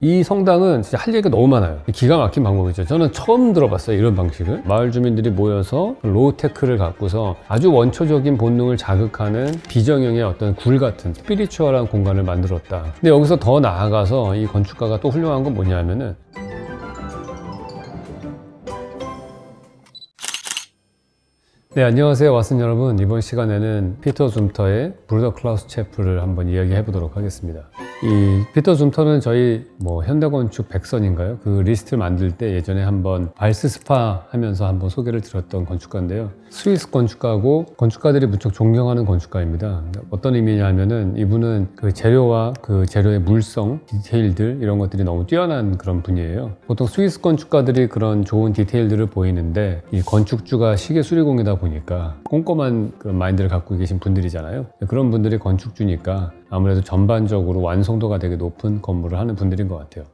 이 성당은 진짜 할 얘기가 너무 많아요. 기가 막힌 방법이죠. 저는 처음 들어봤어요, 이런 방식을. 마을 주민들이 모여서 로우테크를 갖고서 아주 원초적인 본능을 자극하는 비정형의 어떤 굴 같은 스피리추얼한 공간을 만들었다. 근데 여기서 더 나아가서 이 건축가가 또 훌륭한 건 뭐냐면은, 네, 안녕하세요, 왓슨 여러분. 이번 시간에는 피터 줌터의 브루더 클라우스 체프를 한번 이야기해 보도록 하겠습니다. 이 피터 줌터는 저희 현대건축 백선인가요? 그 리스트를 만들 때 예전에 한번 발스스파 하면서 한번 소개를 드렸던 건축가인데요. 스위스 건축가고 건축가들이 무척 존경하는 건축가입니다. 어떤 의미냐면은 이분은 그 재료와 그 재료의 물성, 디테일들 이런 것들이 너무 뛰어난 그런 분이에요. 보통 스위스 건축가들이 그런 좋은 디테일들을 보이는데 이 건축주가 시계 수리공이다 보니까 꼼꼼한 그런 마인드를 갖고 계신 분들이잖아요. 그런 분들이 건축주니까 아무래도 전반적으로 완성도가 되게 높은 건물을 하는 분들인 것 같아요.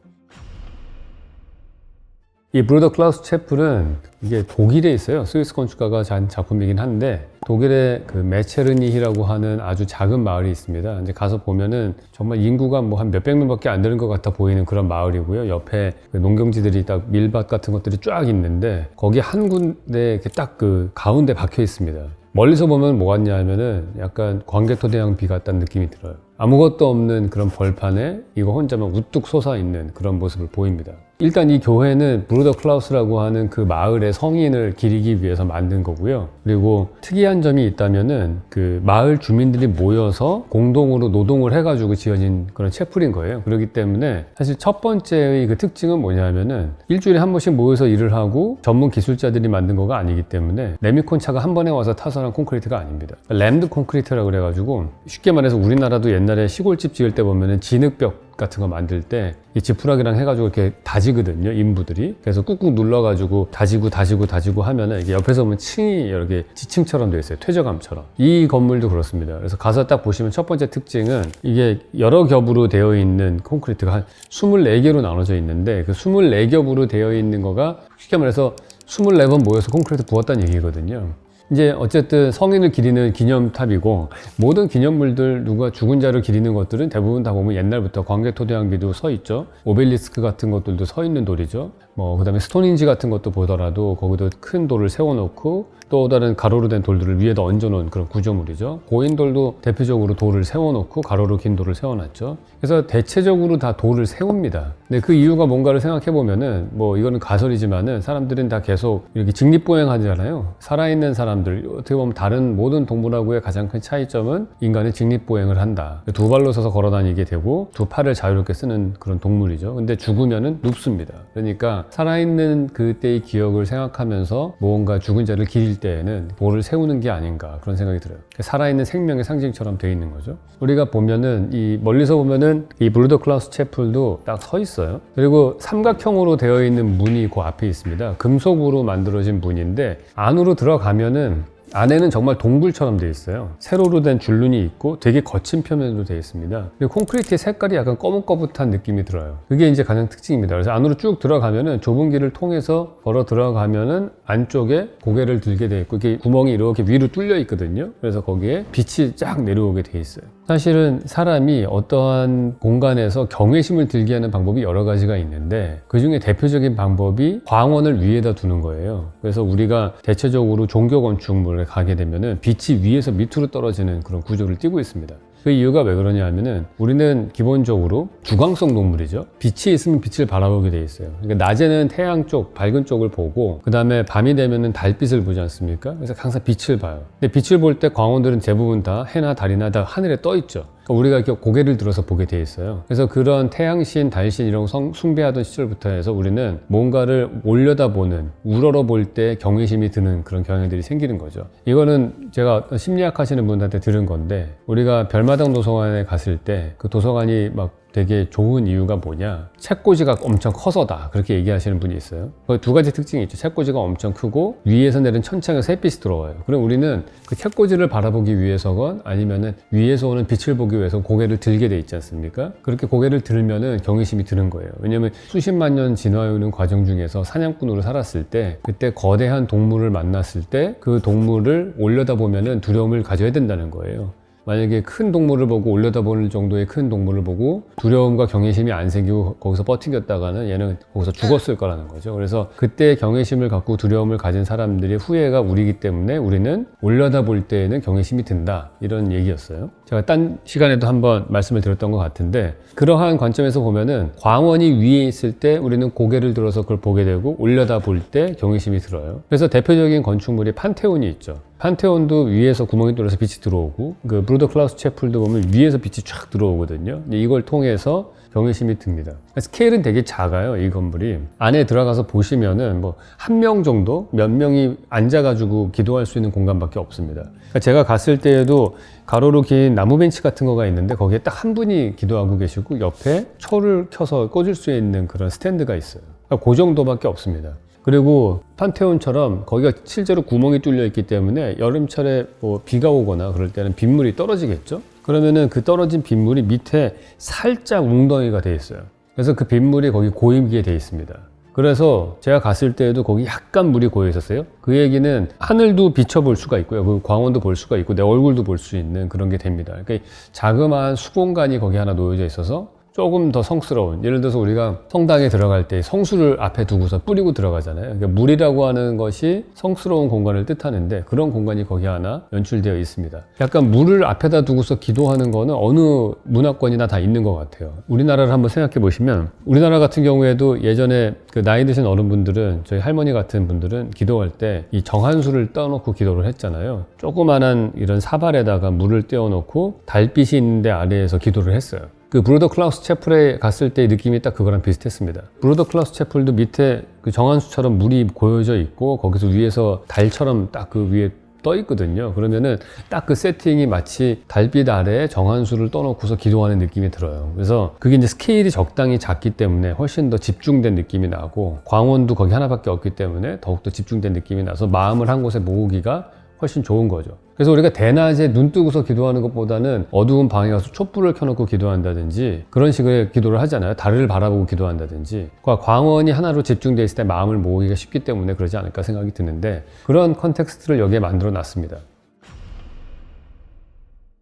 이 브루더 클라우스 체플은 이게 독일에 있어요. 스위스 건축가가 잔 작품이긴 한데 독일의 그 메체르니히라고 하는 아주 작은 마을이 있습니다. 이제 가서 보면은 정말 인구가 뭐 한 몇백 명밖에 안 되는 것 같아 보이는 그런 마을이고요. 옆에 그 농경지들이 딱 밀밭 같은 것들이 쫙 있는데 거기 한 군데 이렇게 딱 그 가운데 박혀 있습니다. 멀리서 보면 뭐 같냐 하면은 약간 광개토대왕 비 같다는 느낌이 들어요. 아무것도 없는 그런 벌판에 이거 혼자만 우뚝 솟아 있는 그런 모습을 보입니다. 일단 이 교회는 브루더 클라우스라고 하는 그 마을의 성인을 기리기 위해서 만든 거고요. 그리고 특이한 점이 있다면은 그 마을 주민들이 모여서 공동으로 노동을 해가지고 지어진 그런 채플인 거예요. 그렇기 때문에 사실 첫 번째의 그 특징은 뭐냐면은 일주일에 한 번씩 모여서 일을 하고 전문 기술자들이 만든 거가 아니기 때문에 레미콘차가 한 번에 와서 타설한 콘크리트가 아닙니다. 램드 콘크리트라고 그래가지고 쉽게 말해서 우리나라도 옛날에 시골집 지을 때 보면은 진흙벽 같은 거 만들 때 이 지푸라기랑 해가지고 이렇게 다지거든요, 인부들이. 그래서 꾹꾹 눌러가지고 다지고 하면은 이게 옆에서 보면 층이 이렇게 지층처럼 되어 있어요, 퇴적암처럼. 이 건물도 그렇습니다. 그래서 가서 딱 보시면 첫 번째 특징은 이게 여러 겹으로 되어 있는 콘크리트가 한 24개로 나눠져 있는데 그 24겹으로 되어 있는 거가 쉽게 말해서 24번 모여서 콘크리트 부었다는 얘기거든요. 이제 어쨌든 성인을 기리는 기념탑이고 모든 기념물들 누가 죽은 자를 기리는 것들은 대부분 다 보면 옛날부터 광개토대왕비도 서 있죠. 오벨리스크 같은 것들도 서 있는 돌이죠. 그다음에 스톤인지 같은 것도 보더라도 거기도 큰 돌을 세워놓고 또 다른 가로로 된 돌들을 위에다 얹어놓은 그런 구조물이죠. 고인돌도 대표적으로 돌을 세워놓고 가로로 긴 돌을 세워놨죠. 그래서 대체적으로 다 돌을 세웁니다. 근데 그 이유가 뭔가를 생각해보면은 이거는 가설이지만은 사람들은 다 계속 이렇게 직립보행하잖아요. 살아있는 사람들, 어떻게 보면 다른 모든 동물하고의 가장 큰 차이점은 인간의 직립보행을 한다. 두 발로 서서 걸어다니게 되고 두 팔을 자유롭게 쓰는 그런 동물이죠. 근데 죽으면은 눕습니다. 그러니까 살아있는 그때의 기억을 생각하면서 무언가 죽은 자를 기릴 때에는 돌을 세우는 게 아닌가 그런 생각이 들어요. 살아있는 생명의 상징처럼 되어 있는 거죠. 우리가 보면은 이 멀리서 보면은 이 브루더 클라우스 채플도 딱 서 있어요. 그리고 삼각형으로 되어 있는 문이 그 앞에 있습니다. 금속으로 만들어진 문인데 안으로 들어가면은 안에는 정말 동굴처럼 되어 있어요. 세로로 된 줄눈이 있고 되게 거친 표면으로 되어 있습니다. 그리고 콘크리트의 색깔이 약간 거뭇거뭇한 느낌이 들어요. 그게 이제 가장 특징입니다. 그래서 안으로 쭉 들어가면은 좁은 길을 통해서 걸어 들어가면은 안쪽에 고개를 들게 되어 있고 이게 구멍이 이렇게 위로 뚫려 있거든요. 그래서 거기에 빛이 쫙 내려오게 되어 있어요. 사실은 사람이 어떠한 공간에서 경외심을 들게 하는 방법이 여러 가지가 있는데 그 중에 대표적인 방법이 광원을 위에다 두는 거예요. 그래서 우리가 대체적으로 종교 건축물에 가게 되면은 빛이 위에서 밑으로 떨어지는 그런 구조를 띠고 있습니다. 그 이유가 왜 그러냐 하면은 우리는 기본적으로 주광성 동물이죠. 빛이 있으면 빛을 바라보게 돼 있어요. 그러니까 낮에는 태양 쪽, 밝은 쪽을 보고 그 다음에 밤이 되면은 달빛을 보지 않습니까? 그래서 항상 빛을 봐요. 근데 빛을 볼 때 광원들은 대부분 다 해나 달이나 다 하늘에 떠 있죠. 그러니까 우리가 이렇게 고개를 들어서 보게 돼 있어요. 그래서 그런 태양신, 달신 이런 거 숭배하던 시절부터 해서 우리는 뭔가를 올려다보는, 우러러 볼 때 경외심이 드는 그런 경향들이 생기는 거죠. 이거는 제가 심리학 하시는 분들한테 들은 건데 우리가 별마당 도서관에 갔을 때 그 도서관이 막 되게 좋은 이유가 뭐냐, 책꽂이가 엄청 커서다 그렇게 얘기하시는 분이 있어요. 두 가지 특징이 있죠. 책꽂이가 엄청 크고 위에서 내린 천창에서 햇빛이 들어와요. 그럼 우리는 그 책꽂이를 바라보기 위해서건 아니면은 위에서 오는 빛을 보기 위해서 고개를 들게 돼 있지 않습니까? 그렇게 고개를 들면은 경외심이 드는 거예요. 왜냐면 수십만 년 진화해오는 과정 중에서 사냥꾼으로 살았을 때 그때 거대한 동물을 만났을 때 그 동물을 올려다보면은 두려움을 가져야 된다는 거예요. 만약에 큰 동물을 보고 올려다보는 정도의 큰 동물을 보고 두려움과 경외심이 안 생기고 거기서 버티겼다가는 얘는 거기서 죽었을 거라는 거죠. 그래서 그때 경외심을 갖고 두려움을 가진 사람들의 후회가 우리이기 때문에 우리는 올려다볼 때에는 경외심이 든다, 이런 얘기였어요. 제가 딴 시간에도 한번 말씀을 드렸던 것 같은데, 그러한 관점에서 보면은 광원이 위에 있을 때 우리는 고개를 들어서 그걸 보게 되고 올려다볼 때 경외심이 들어요. 그래서 대표적인 건축물이 판테온이 있죠. 판테온도 위에서 구멍이 뚫려서 빛이 들어오고, 그 브루더 클라우스 채플도 보면 위에서 빛이 쫙 들어오거든요. 이걸 통해서 경외심이 듭니다. 스케일은 되게 작아요, 이 건물이. 안에 들어가서 보시면은 뭐 한 명 정도, 몇 명이 앉아가지고 기도할 수 있는 공간밖에 없습니다. 그러니까 제가 갔을 때에도 가로로 긴 나무 벤치 같은 거가 있는데 거기에 딱 한 분이 기도하고 계시고 옆에 초를 켜서 꽂을 수 있는 그런 스탠드가 있어요. 그러니까 그 정도밖에 없습니다. 그리고 판테온처럼 거기가 실제로 구멍이 뚫려 있기 때문에 여름철에 뭐 비가 오거나 그럴 때는 빗물이 떨어지겠죠? 그러면은 그 떨어진 빗물이 밑에 살짝 웅덩이가 돼 있어요. 그래서 그 빗물이 거기 고이게 돼 있습니다. 그래서 제가 갔을 때에도 거기 약간 물이 고여 있었어요. 그 얘기는 하늘도 비춰볼 수가 있고요. 그 광원도 볼 수가 있고 내 얼굴도 볼 수 있는 그런 게 됩니다. 그러니까 자그마한 수공간이 거기 하나 놓여져 있어서 조금 더 성스러운, 예를 들어서 우리가 성당에 들어갈 때 성수를 앞에 두고서 뿌리고 들어가잖아요. 그러니까 물이라고 하는 것이 성스러운 공간을 뜻하는데 그런 공간이 거기 하나 연출되어 있습니다. 약간 물을 앞에다 두고서 기도하는 거는 어느 문화권이나 다 있는 것 같아요. 우리나라를 한번 생각해 보시면, 우리나라 같은 경우에도 예전에 그 나이 드신 어른분들은, 저희 할머니 같은 분들은 기도할 때 이 정한수를 떠놓고 기도를 했잖아요. 조그만한 이런 사발에다가 물을 떼어놓고 달빛이 있는데 아래에서 기도를 했어요. 그 브루더 클라우스 채플에 갔을 때 느낌이 딱 그거랑 비슷했습니다. 브루더 클라우스 채플도 밑에 그 정한수처럼 물이 고여져 있고 거기서 위에서 달처럼 딱 그 위에 떠 있거든요. 그러면은 딱 그 세팅이 마치 달빛 아래에 정한수를 떠놓고서 기도하는 느낌이 들어요. 그래서 그게 이제 스케일이 적당히 작기 때문에 훨씬 더 집중된 느낌이 나고, 광원도 거기 하나밖에 없기 때문에 더욱더 집중된 느낌이 나서 마음을 한 곳에 모으기가 훨씬 좋은 거죠. 그래서 우리가 대낮에 눈 뜨고서 기도하는 것보다는 어두운 방에 가서 촛불을 켜놓고 기도한다든지 그런 식의 기도를 하잖아요. 달을 바라보고 기도한다든지. 광원이 하나로 집중되어 있을 때 마음을 모으기가 쉽기 때문에 그러지 않을까 생각이 드는데, 그런 컨텍스트를 여기에 만들어 놨습니다.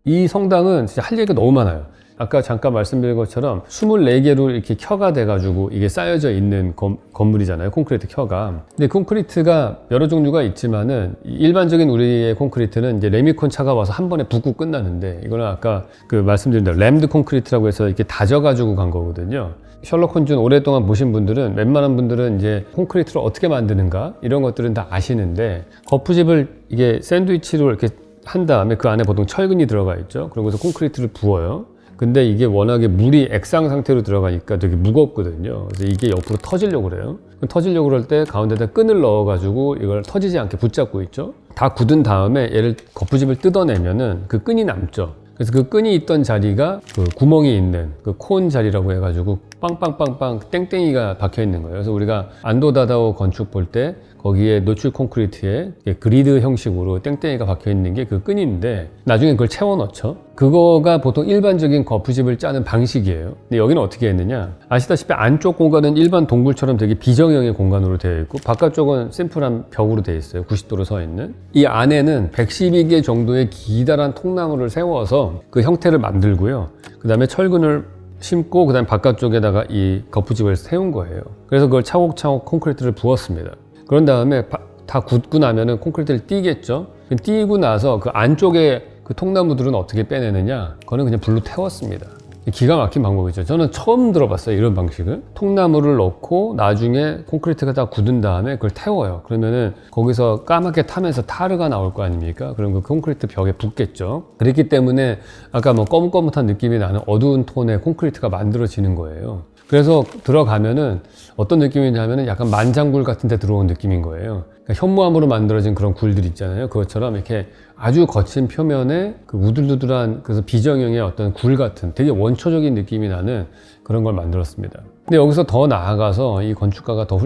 이 성당은 진짜 할 얘기가 너무 많아요. 아까 잠깐 말씀드린 것처럼 24개로 이렇게 켜가 돼가지고 이게 쌓여져 있는 건물이잖아요. 콘크리트 켜가. 근데 콘크리트가 여러 종류가 있지만은 일반적인 우리의 콘크리트는 이제 레미콘 차가 와서 한 번에 붓고 끝나는데, 이거는 아까 그 말씀드린 대로 램드 콘크리트라고 해서 이렇게 다져가지고 간 거거든요. 셜록 홈즈 오랫동안 보신 분들은, 웬만한 분들은 이제 콘크리트를 어떻게 만드는가 이런 것들은 다 아시는데, 거푸집을 이게 샌드위치로 이렇게 한 다음에 그 안에 보통 철근이 들어가 있죠. 그러고서 콘크리트를 부어요. 근데 이게 워낙에 물이 액상 상태로 들어가니까 되게 무겁거든요. 그래서 이게 옆으로 터지려고 그래요. 터지려고 그럴 때 가운데다 끈을 넣어가지고 이걸 터지지 않게 붙잡고 있죠. 다 굳은 다음에 얘를 거푸집을 뜯어내면은 그 끈이 남죠. 그래서 그 끈이 있던 자리가 그 구멍이 있는 그 콘 자리라고 해가지고 빵빵빵빵 땡땡이가 박혀 있는 거예요. 그래서 우리가 안도다다오 건축 볼 때 거기에 노출 콘크리트에 그리드 형식으로 땡땡이가 박혀 있는 게 그 끈인데, 나중에 그걸 채워 넣죠. 그거가 보통 일반적인 거푸집을 짜는 방식이에요. 근데 여기는 어떻게 했느냐, 아시다시피 안쪽 공간은 일반 동굴처럼 되게 비정형의 공간으로 되어 있고 바깥쪽은 심플한 벽으로 되어 있어요. 90도로 서 있는. 이 안에는 112개 정도의 기다란 통나무를 세워서 그 형태를 만들고요. 그 다음에 철근을 심고 그 다음에 바깥쪽에다가 이 거푸집을 세운 거예요. 그래서 그걸 차곡차곡 콘크리트를 부었습니다. 그런 다음에 다 굳고 나면은 콘크리트를 띄겠죠. 띄고 나서 그 안쪽에 그 통나무들은 어떻게 빼내느냐, 그거는 그냥 불로 태웠습니다. 기가 막힌 방법이죠. 저는 처음 들어봤어요, 이런 방식을. 통나무를 넣고 나중에 콘크리트가 다 굳은 다음에 그걸 태워요. 그러면은 거기서 까맣게 타면서 타르가 나올 거 아닙니까? 그럼 그 콘크리트 벽에 붙겠죠. 그렇기 때문에 아까 뭐 거뭇거뭇한 느낌이 나는 어두운 톤의 콘크리트가 만들어지는 거예요. 그래서 들어가면은 어떤 느낌이냐면은 약간 만장굴 같은 데 들어온 느낌인 거예요. 그러니까 현무암으로 만들어진 그런 굴들 있잖아요. 그것처럼 이렇게 아주 거친 표면에 그 우들우들한, 그래서 비정형의 어떤 굴 같은 되게 원초적인 느낌이 나는 그런 걸 만들었습니다. 근데 여기서 더 나아가서 이 건축가가 또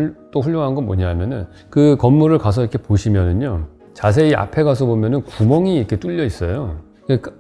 훌륭한 건 뭐냐면은, 그 건물을 가서 이렇게 보시면은요, 자세히 앞에 가서 보면은 구멍이 이렇게 뚫려 있어요.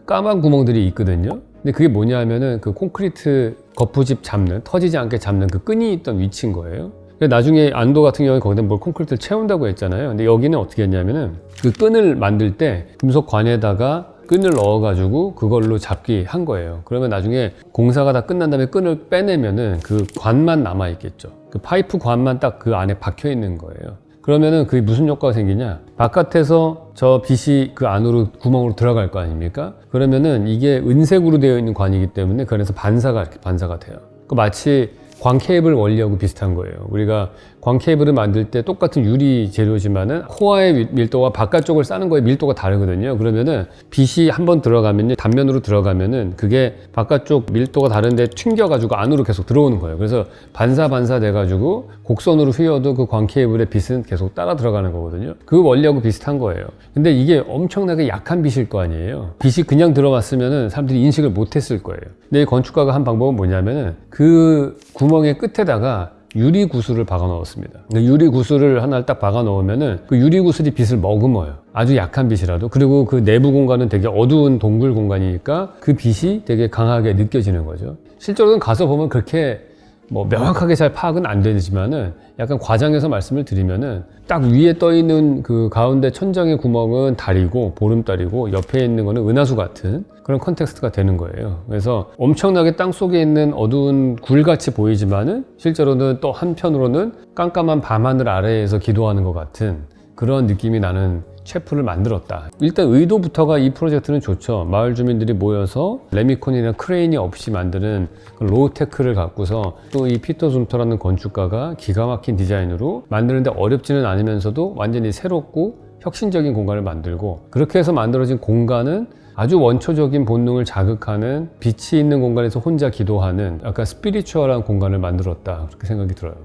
까만 구멍들이 있거든요. 근데 그게 뭐냐면은 그 콘크리트 거푸집 잡는, 터지지 않게 잡는 그 끈이 있던 위치인 거예요. 나중에 안도 같은 경우에 거기다 뭘 콘크리트를 채운다고 했잖아요. 근데 여기는 어떻게 했냐면은 그 끈을 만들 때 금속 관에다가 끈을 넣어가지고 그걸로 잡기 한 거예요. 그러면 나중에 공사가 다 끝난 다음에 끈을 빼내면은 그 관만 남아있겠죠. 그 파이프 관만 딱 그 안에 박혀 있는 거예요. 그러면은 그게 무슨 효과가 생기냐? 바깥에서 저 빛이 그 안으로 구멍으로 들어갈 거 아닙니까? 그러면은 이게 은색으로 되어 있는 관이기 때문에 그 안에서 이렇게 반사가 돼요. 그 마치 광 케이블 원리하고 비슷한 거예요. 우리가 광 케이블을 만들 때 똑같은 유리 재료지만은 코어의 밀도와 바깥쪽을 싸는 거에 밀도가 다르거든요. 그러면은 빛이 한번 들어가면요, 단면으로 들어가면은 그게 바깥쪽 밀도가 다른데 튕겨가지고 안으로 계속 들어오는 거예요. 그래서 반사 돼가지고 곡선으로 휘어도 그 광 케이블의 빛은 계속 따라 들어가는 거거든요. 그 원리하고 비슷한 거예요. 근데 이게 엄청나게 약한 빛일 거 아니에요. 빛이 그냥 들어왔으면은 사람들이 인식을 못했을 거예요. 근데 이 건축가가 한 방법은 뭐냐면은 그 구멍의 끝에다가 유리 구슬을 박아 넣었습니다. 유리 구슬을 하나를 딱 박아 넣으면은 그 유리 구슬이 빛을 머금어요. 아주 약한 빛이라도. 그리고 그 내부 공간은 되게 어두운 동굴 공간이니까 그 빛이 되게 강하게 느껴지는 거죠. 실제로는 가서 보면 그렇게 뭐 명확하게 잘 파악은 안 되지만은 약간 과장해서 말씀을 드리면은 딱 위에 떠 있는 그 가운데 천장의 구멍은 달이고 보름달이고 옆에 있는 거는 은하수 같은 그런 컨텍스트가 되는 거예요. 그래서 엄청나게 땅 속에 있는 어두운 굴같이 보이지만은 실제로는 또 한편으로는 깜깜한 밤하늘 아래에서 기도하는 것 같은 그런 느낌이 나는 셰프를 만들었다. 일단 의도부터가 이 프로젝트는 좋죠. 마을 주민들이 모여서 레미콘이나 크레인이 없이 만드는 로우테크를 갖고서 또 이 피터 숨터라는 건축가가 기가 막힌 디자인으로 만드는데 어렵지는 않으면서도 완전히 새롭고 혁신적인 공간을 만들고, 그렇게 해서 만들어진 공간은 아주 원초적인 본능을 자극하는 빛이 있는 공간에서 혼자 기도하는 약간 스피리추얼한 공간을 만들었다, 그렇게 생각이 들어요.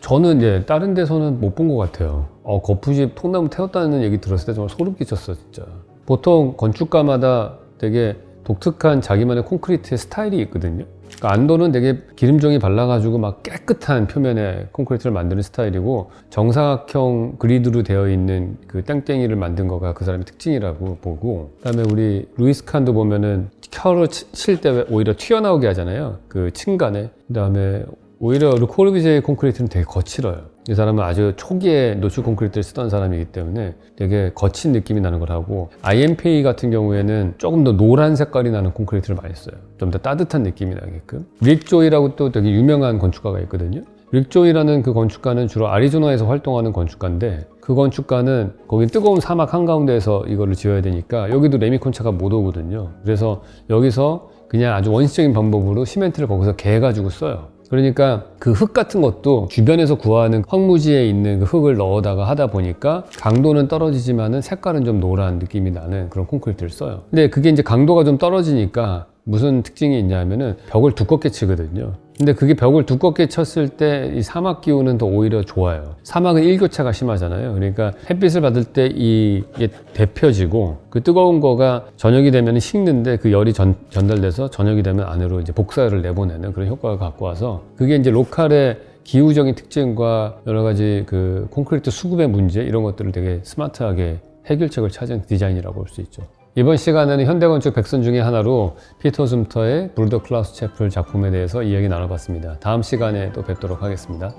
저는 이제 다른 데서는 못 본 것 같아요. 거푸집 통나무 태웠다는 얘기 들었을 때 정말 소름 끼쳤어, 진짜. 보통 건축가마다 되게 독특한 자기만의 콘크리트의 스타일이 있거든요. 그러니까 안도는 되게 기름종이 발라가지고 막 깨끗한 표면의 콘크리트를 만드는 스타일이고, 정사각형 그리드로 되어 있는 그 땡땡이를 만든 거가 그 사람의 특징이라고 보고, 그다음에 우리 루이스 칸도 보면은 켜로 칠 때 오히려 튀어나오게 하잖아요, 그 층간에. 그다음에 오히려 르코르비제의 콘크리트는 되게 거칠어요. 이 사람은 아주 초기에 노출 콘크리트를 쓰던 사람이기 때문에 되게 거친 느낌이 나는 걸 하고, IMPA 같은 경우에는 조금 더 노란 색깔이 나는 콘크리트를 많이 써요. 좀 더 따뜻한 느낌이 나게끔. 릭 조이라고 또 되게 유명한 건축가가 있거든요. 릭 조이라는 그 건축가는 주로 아리조나에서 활동하는 건축가인데, 그 건축가는 거기 뜨거운 사막 한가운데에서 이거를 지어야 되니까 여기도 레미콘차가 못 오거든요. 그래서 여기서 그냥 아주 원시적인 방법으로 시멘트를 거기서 개가지고 써요. 그러니까 그 흙 같은 것도 주변에서 구하는 황무지에 있는 그 흙을 넣어다가 하다 보니까 강도는 떨어지지만은 색깔은 좀 노란 느낌이 나는 그런 콘크리트를 써요. 근데 그게 이제 강도가 좀 떨어지니까 무슨 특징이 있냐면은 벽을 두껍게 치거든요. 근데 그게 벽을 두껍게 쳤을 때 이 사막 기후는 더 오히려 좋아요. 사막은 일교차가 심하잖아요. 그러니까 햇빛을 받을 때 이게 데펴지고, 그 뜨거운 거가 저녁이 되면 식는데 그 열이 전달돼서 저녁이 되면 안으로 이제 복사열을 내보내는 그런 효과를 갖고 와서, 그게 이제 로컬의 기후적인 특징과 여러 가지 그 콘크리트 수급의 문제, 이런 것들을 되게 스마트하게 해결책을 찾은 디자인이라고 볼 수 있죠. 이번 시간에는 현대건축 백선 중에 하나로 피터 숨터의 브루더 클라우스 채플 작품에 대해서 이야기 나눠봤습니다. 다음 시간에 또 뵙도록 하겠습니다.